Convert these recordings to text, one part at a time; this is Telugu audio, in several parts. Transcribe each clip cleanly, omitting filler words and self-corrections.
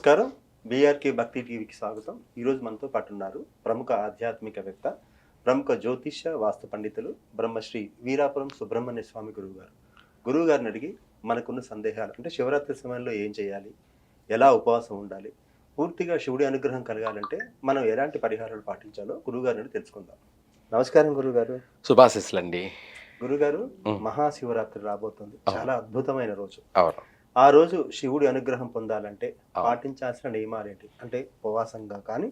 నమస్కారం. బీఆర్‌కే భక్తి టీవీకి స్వాగతం. ఈరోజు మనతో పాటు ఉన్నారు ప్రముఖ ఆధ్యాత్మికవేత్త, ప్రముఖ జ్యోతిష్య వాస్తు పండితులు బ్రహ్మశ్రీ వీరాపురం సుబ్రహ్మణ్య స్వామి గురువుగారు. గురువుగారిని అడిగి మనకున్న సందేహాలు అంటే శివరాత్రి సమయంలో ఏం చేయాలి? ఎలా ఉపవాసం ఉండాలి? పూర్తిగా శివుడి అనుగ్రహం కలగాలంటే మనం ఎలాంటి పరిహారాలు పాటించాలో గురువుగారిని అడిగి తెలుసుకుందాం. నమస్కారం గురువుగారు. శుభాశీస్సులండి. గురుగారు, మహాశివరాత్రి రాబోతుంది. చాలా అద్భుతమైన రోజు. అవును. ఆ రోజు శివుడి అనుగ్రహం పొందాలంటే పాటించాల్సిన నియమాలేంటి? అంటే ఉపవాసంగా కానీ,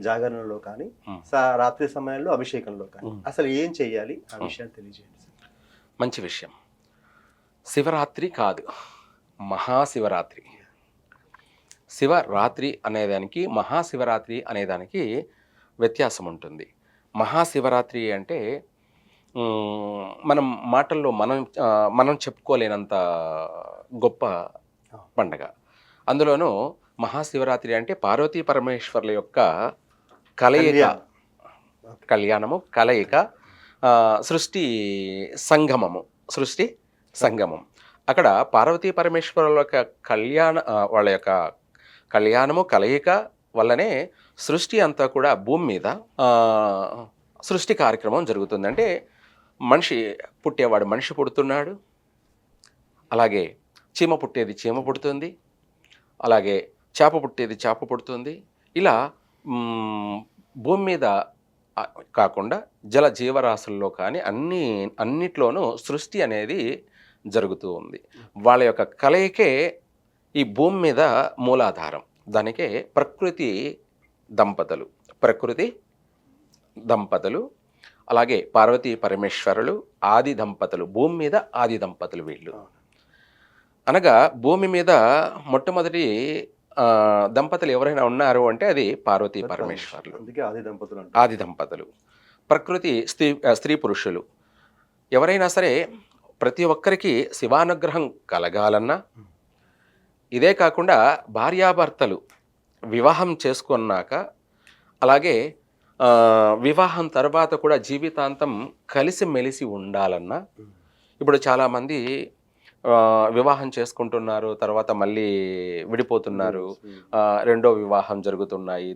జాగరణలో కానీ, రాత్రి సమయంలో అభిషేకంలో కానీ అసలు ఏం చెయ్యాలి? ఆ విషయాన్ని తెలియజేయండి సార్. మంచి విషయం. శివరాత్రి కాదు, మహాశివరాత్రి. శివరాత్రి అనేదానికి మహాశివరాత్రి అనేదానికి వ్యత్యాసం ఉంటుంది. మహాశివరాత్రి అంటే మనం మాటల్లో మనం చెప్పుకోలేనంత గొప్ప పండగ. అందులోనూ మహాశివరాత్రి అంటే పార్వతీ పరమేశ్వర్ల యొక్క కళ్యాణము, కలయిక, సృష్టి సంగమం. అక్కడ పార్వతీ పరమేశ్వరుల యొక్క వాళ్ళ యొక్క కళ్యాణము, కలయిక వల్లనే సృష్టి అంతా కూడా భూమి మీద సృష్టి కార్యక్రమం జరుగుతుంది. అంటే మనిషి పుట్టేవాడు మనిషి పుడుతున్నాడు, అలాగే చీమ పుట్టేది చీమ పుడుతుంది, అలాగే చేప పుట్టేది చేప పుడుతుంది. ఇలా భూమి మీద కాకుండా జల జీవరాశుల్లో కానీ అన్నిట్లోనూ సృష్టి అనేది జరుగుతూ ఉంది. వాళ్ళ యొక్క కలయికే ఈ భూమి మీద మూలాధారం. దానికే ప్రకృతి దంపతులు, అలాగే పార్వతీ పరమేశ్వరులు ఆది దంపతులు, భూమి మీద ఆది దంపతులు వీళ్ళు. అనగా భూమి మీద మొట్టమొదటి దంపతులు ఎవరైనా ఉన్నారు అంటే అది పార్వతీ పరమేశ్వరులు, ఆది దంపతులు. ప్రకృతి స్త్రీ పురుషులు ఎవరైనా సరే ప్రతి ఒక్కరికి శివానుగ్రహం కలగాలన్నా, ఇదే కాకుండా భార్యాభర్తలు వివాహం చేసుకున్నాక, అలాగే వివాహం తర్వాత కూడా జీవితాంతం కలిసిమెలిసి ఉండాలన్నా, ఇప్పుడు చాలామంది వివాహం చేసుకుంటున్నారు, తర్వాత మళ్ళీ విడిపోతున్నారు, రెండో వివాహం జరుగుతున్నాయి,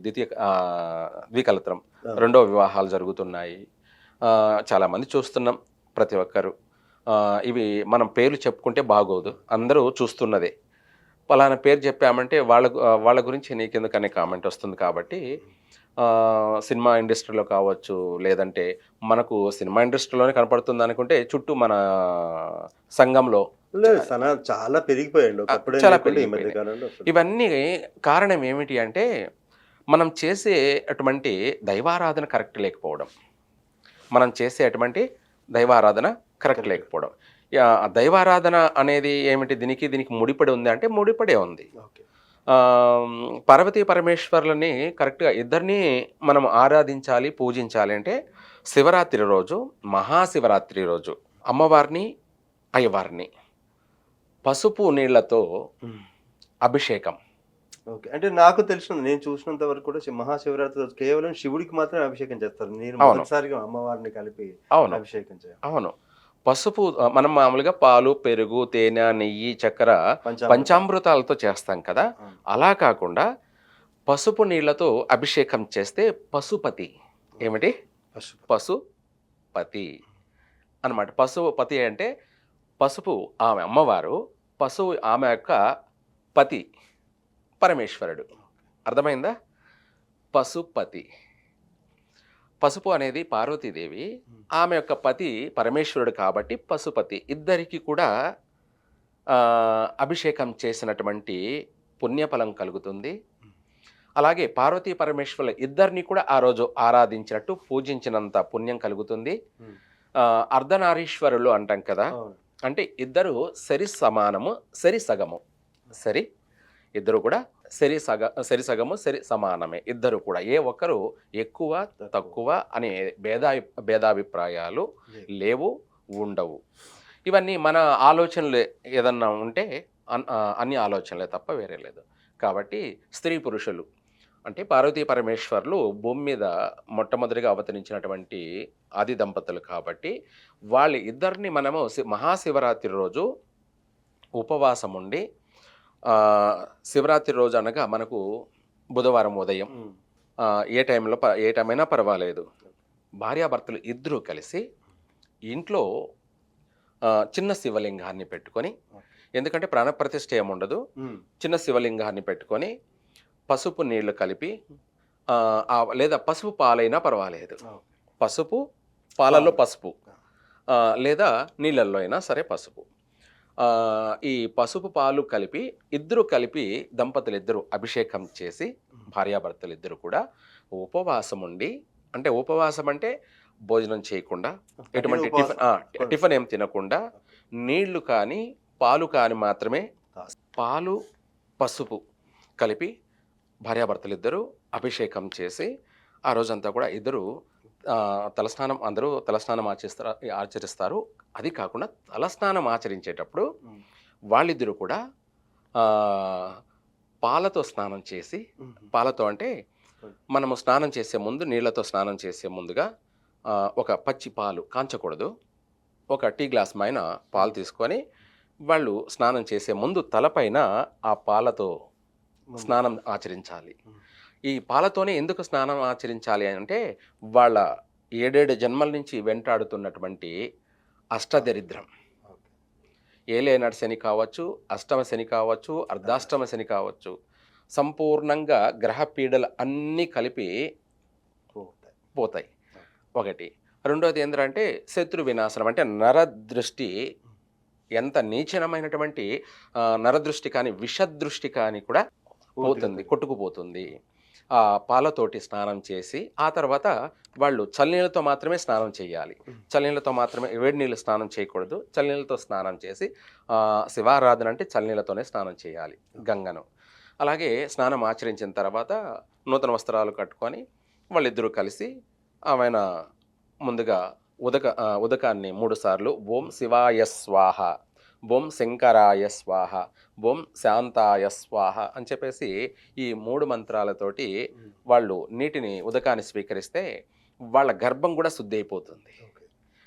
ద్వికలత్రం రెండో వివాహాలు జరుగుతున్నాయి. చాలామంది చూస్తున్నాం ప్రతి ఒక్కరు. ఇవి మనం పేర్లు చెప్పుకుంటే బాగోదు, అందరూ చూస్తున్నదే. పలానా పేరు చెప్పామంటే వాళ్ళ గురించి నీకెందుకనే కామెంట్ వస్తుంది. కాబట్టి సినిమా ఇండస్ట్రీలో కావచ్చు, లేదంటే మనకు సినిమా ఇండస్ట్రీలోనే కనపడుతుంది అనుకుంటే చుట్టూ మన సంఘంలో చాలా పెరిగిపోయాయి. ఇవన్నీ కారణం ఏమిటి అంటే మనం చేసే అటువంటి దైవారాధన కరెక్ట్ లేకపోవడం. దైవారాధన అనేది ఏమిటి? దీనికి ముడిపడి ఉంది అంటే ముడిపడే ఉంది. పార్వతీ పరమేశ్వర్లని కరెక్ట్గా ఇద్దరిని మనం ఆరాధించాలి, పూజించాలి అంటే శివరాత్రి రోజు, మహాశివరాత్రి రోజు అమ్మవారిని, అయ్యవారిని పసుపు నీళ్లతో అభిషేకం. ఓకే, అంటే నాకు తెలిసిన, నేను చూసినంత వరకు కూడా మహాశివరాత్రి రోజు కేవలం శివుడికి మాత్రమే అభిషేకం చేస్తారు. నేను మొదటిసారిగా అమ్మవారిని కలిపి అభిషేకం చేయాలి. అవును. పసుపు మనం మామూలుగా పాలు, పెరుగు, తేనె, నెయ్యి, చక్కెర, పంచామృతాలతో చేస్తాం కదా. అలా కాకుండా పసుపు నీళ్లతో అభిషేకం చేస్తే పశుపతి. ఏమిటి? పశుపతి అన్నమాట. పశుపతి అంటే పసుపు ఆమె అమ్మవారు, పశువు ఆమె యొక్క పతి పరమేశ్వరుడు. అర్థమైందా? పశుపతి. పసుపు అనేది పార్వతీదేవి, ఆమె యొక్క పతి పరమేశ్వరుడు కాబట్టి పశుపతి. ఇద్దరికి కూడా అభిషేకం చేసినటువంటి పుణ్యఫలం కలుగుతుంది. అలాగే పార్వతీ పరమేశ్వరుల ఇద్దరిని కూడా ఆ రోజు ఆరాధించినట్టు, పూజించినంత పుణ్యం కలుగుతుంది. అర్ధనారీశ్వరులు అంటాం కదా, అంటే ఇద్దరు సరి సమానము, సరి సగము. ఇద్దరు కూడా సరి సగము, సరి సమానమే. ఇద్దరు కూడా ఏ ఒక్కరు ఎక్కువ తక్కువ అనే భేదాభిప్రాయాలు లేవు, ఉండవు. ఇవన్నీ మన ఆలోచనలు ఏదన్నా ఉంటే అన్ని ఆలోచనలే తప్ప వేరే లేదు. కాబట్టి స్త్రీ పురుషులు అంటే పార్వతీ పరమేశ్వర్లు భూమి మీద మొట్టమొదటిగా అవతరించినటువంటి ఆది దంపతులు కాబట్టి వాళ్ళ ఇద్దరిని మనము మహాశివరాత్రి రోజు ఉపవాసం ఉండి ఆ, శివరాత్రి రోజు అనగా మనకు బుధవారం ఉదయం ఏ టైం అయినా పర్వాలేదు. భార్యాభర్తలు ఇద్దరూ కలిసి ఇంట్లో చిన్న శివలింగాన్ని పెట్టుకొని, ఎందుకంటే ప్రాణప్రతిష్ఠ ఏముండదు, చిన్న శివలింగాన్ని పెట్టుకొని పసుపు నీళ్లు కలిపి లేదా పసుపు పాలైనా పర్వాలేదు, పసుపు పాలల్లో పసుపు లేదా నీళ్ళల్లో అయినా సరే పసుపు, ఈ పసుపు పాలు కలిపి ఇద్దరు కలిపి దంపతులు ఇద్దరు అభిషేకం చేసి భార్యాభర్తలు ఇద్దరు కూడా ఉపవాసం ఉండి, అంటే ఉపవాసం అంటే భోజనం చేయకుండా, ఎటువంటి టిఫిన్ ఏం తినకుండా, నీళ్లు కానీ పాలు కానీ మాత్రమే, పాలు పసుపు కలిపి భార్యాభర్తలు ఇద్దరు అభిషేకం చేసి ఆ రోజంతా కూడా ఇద్దరు తలస్నానం, అందరూ తలస్నానం ఆచరిస్తారు. అది కాకుండా తలస్నానం ఆచరించేటప్పుడు వాళ్ళిద్దరూ కూడా పాలతో స్నానం చేసి, పాలతో అంటే మనము స్నానం చేసే ముందు నీళ్లతో స్నానం చేసే ముందుగా ఒక పచ్చి పాలు కాంచకూడదు, ఒక టీ గ్లాస్ పైన పాలు తీసుకొని వాళ్ళు స్నానం చేసే ముందు తలపైన ఆ పాలతో స్నానం ఆచరించాలి. ఈ పాలతోనే ఎందుకు స్నానం ఆచరించాలి అంటే వాళ్ళ 7 జన్మల నుంచి వెంటాడుతున్నటువంటి అష్టదరిద్రం, ఏలేనాటి శని కావచ్చు, అష్టమ శని కావచ్చు, అర్ధాష్టమ శని కావచ్చు, సంపూర్ణంగా గ్రహ పీడలు అన్నీ కలిపి పోతాయి. ఒకటి. రెండోది ఏంటంటే శత్రు వినాశనం, అంటే నరదృష్టి, ఎంత నీచనమైనటువంటి నరదృష్టి కానీ విషదృష్టి కానీ కూడా పోతుంది, కొట్టుకుపోతుంది. ఆ పాలతోటి స్నానం చేసి ఆ తర్వాత వాళ్ళు చల్లనీళ్ళతో మాత్రమే స్నానం చేయాలి. చల్లనీళ్ళతో మాత్రమే, వేడి నీళ్ళు స్నానం చేయకూడదు. చల్లనీళ్ళతో స్నానం చేసి శివారాధన అంటే చల్లనీళ్ళతోనే స్నానం చేయాలి గంగను. అలాగే స్నానం ఆచరించిన తర్వాత నూతన వస్త్రాలు కట్టుకొని వాళ్ళిద్దరూ కలిసి ఆమెన ముందుగా ఉదకాన్ని 3 సార్లు ఓం శివాయ స్వాహ, ఓం శంకరాయ స్వాహ, ఓం శాంతాయ స్వాహ అని చెప్పేసి ఈ 3 మంత్రాలతోటి వాళ్ళు నీటిని ఉదకాన్ని స్వీకరిస్తే వాళ్ళ గర్భం కూడా శుద్ధి అయిపోతుంది.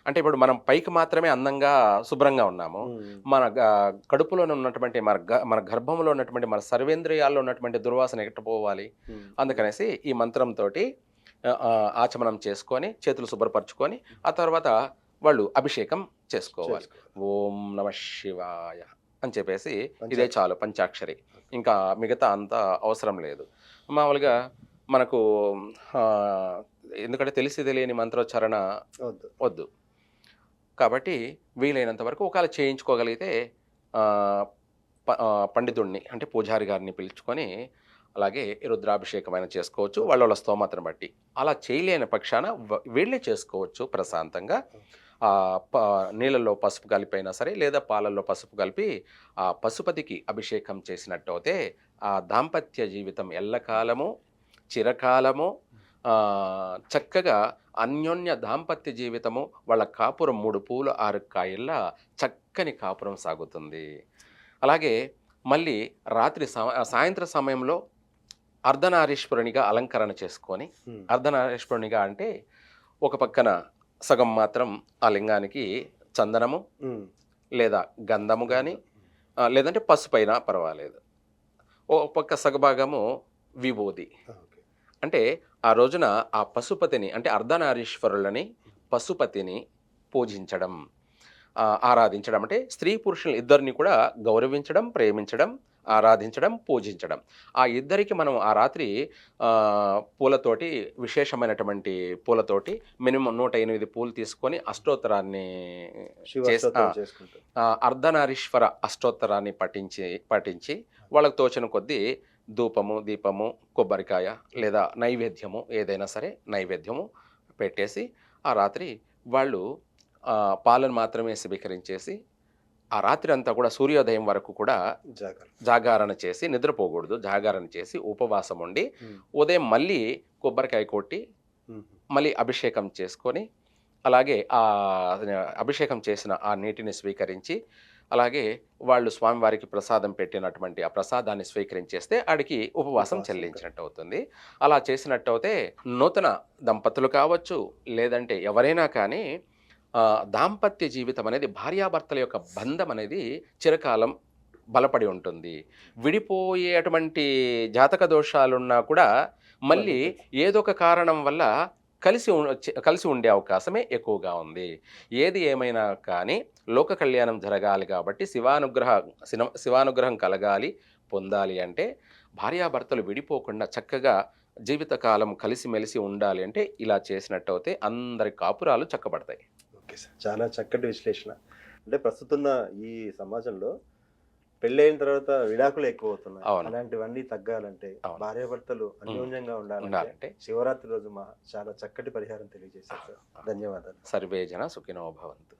అంటే ఇప్పుడు మనం పైకి మాత్రమే అందంగా శుభ్రంగా ఉన్నాము, మన కడుపులో ఉన్నటువంటి మన గర్భంలో ఉన్నటువంటి మన సర్వేంద్రియాల్లో ఉన్నటువంటి దుర్వాసన ఎక్కడ పోవాలి. అందుకనేసి ఈ మంత్రంతో ఆచమనం చేసుకొని చేతులు శుభ్రపరచుకొని ఆ తర్వాత వాళ్ళు అభిషేకం చేసుకోవాలి. ఓం నమ శివాయ అని చెప్పేసి ఇదే చాలు, పంచాక్షరి. ఇంకా మిగతా అంతా అవసరం లేదు. మామూలుగా మనకు ఎందుకంటే తెలియని మంత్రోచ్చారణ వద్దు కాబట్టి వీలైనంత వరకు ఒకవేళ చేయించుకోగలిగితే పండితుడిని, అంటే పూజారి గారిని పిలుచుకొని అలాగే రుద్రాభిషేకమైన చేసుకోవచ్చు వాళ్ళ స్తోమతను బట్టి. అలా చేయలేని పక్షాన వీళ్ళే చేసుకోవచ్చు ప్రశాంతంగా. నీళ్ళల్లో పసుపు కలిపైనా సరే లేదా పాలల్లో పసుపు కలిపి ఆ పశుపతికి అభిషేకం చేసినట్టు అయితే ఆ దాంపత్య జీవితం ఎల్లకాలము చిరకాలము చక్కగా అన్యోన్య దాంపత్య జీవితము, వాళ్ళ కాపురం 3 పూలు 6 కాయల్లా చక్కని కాపురం సాగుతుంది. అలాగే మళ్ళీ రాత్రి సాయంత్రం సమయంలో అర్ధనారీశ్వరునిగా అలంకరణ చేసుకొని, అర్ధనారీశ్వరునిగా అంటే ఒక పక్కన సగం మాత్రం ఆ లింగానికి చందనము లేదా గంధము కానీ లేదంటే పసుపు అయినా పర్వాలేదు, ఒక పక్క సగభాగము విభూది. అంటే ఆ రోజున ఆ పశుపతిని, అంటే అర్ధనారీశ్వరులని పశుపతిని పూజించడం, ఆరాధించడం, అంటే స్త్రీ పురుషులు ఇద్దరిని కూడా గౌరవించడం, ప్రేమించడం, ఆరాధించడం, పూజించడం. ఆ ఇద్దరికి మనం ఆ రాత్రి పూలతోటి, విశేషమైనటువంటి పూలతోటి మినిమం 108 పూలు తీసుకొని అష్టోత్తరాన్ని అర్ధనారీశ్వర అష్టోత్తరాన్ని పఠించి వాళ్ళకు తోచిన కొద్దీ ధూపము, దీపము, కొబ్బరికాయ లేదా నైవేద్యము ఏదైనా సరే నైవేద్యము పెట్టేసి ఆ రాత్రి వాళ్ళు పాలను మాత్రమే స్వీకరించేసి ఆ రాత్రి అంతా కూడా సూర్యోదయం వరకు కూడా జాగారణ చేసి, నిద్రపోకూడదు, జాగారణ చేసి ఉపవాసం ఉండి ఉదయం మళ్ళీ కొబ్బరికాయ కొట్టి మళ్ళీ అభిషేకం చేసుకొని అలాగే ఆ అభిషేకం చేసిన ఆ నీటిని స్వీకరించి అలాగే వాళ్ళు స్వామివారికి ప్రసాదం పెట్టినటువంటి ఆ ప్రసాదాన్ని స్వీకరించేస్తే ఆడికి ఉపవాసం చెల్లించినట్టు అవుతుంది. అలా చేసినట్టు అయితే నూతన దంపతులు కావచ్చు లేదంటే ఎవరైనా కానీ దాంపత్య జీవితం అనేది, భార్యాభర్తల యొక్క బంధం అనేది చిరకాలం బలపడి ఉంటుంది. విడిపోయేటువంటి జాతక దోషాలున్నా కూడా మళ్ళీ ఏదో ఒక కారణం వల్ల కలిసి ఉండే అవకాశమే ఎక్కువగా ఉంది. ఏది ఏమైనా కానీ లోక కళ్యాణం జరగాలి కాబట్టి శివానుగ్రహం కలగాలి, పొందాలి అంటే భార్యాభర్తలు విడిపోకుండా చక్కగా జీవితకాలం కలిసిమెలిసి ఉండాలి అంటే ఇలా చేసినట్టయితే అందరి కాపురాలు చక్కబడతాయి. ఓకే సార్, చాలా చక్కటి విశ్లేషణ. అంటే ప్రస్తుతం ఈ సమాజంలో పెళ్ళైన తర్వాత విడాకులు ఎక్కువ అవుతున్నాయి. అవును. అలాంటివన్నీ తగ్గాలంటే అవును. భార్యాభర్తలు అన్యోన్యంగా ఉండాలంటే ఉండాలంటే శివరాత్రి రోజు చాలా చక్కటి పరిహారం తెలియజేశారు సార్. ధన్యవాదాలు. సర్వే జన సుఖినో భవంతు.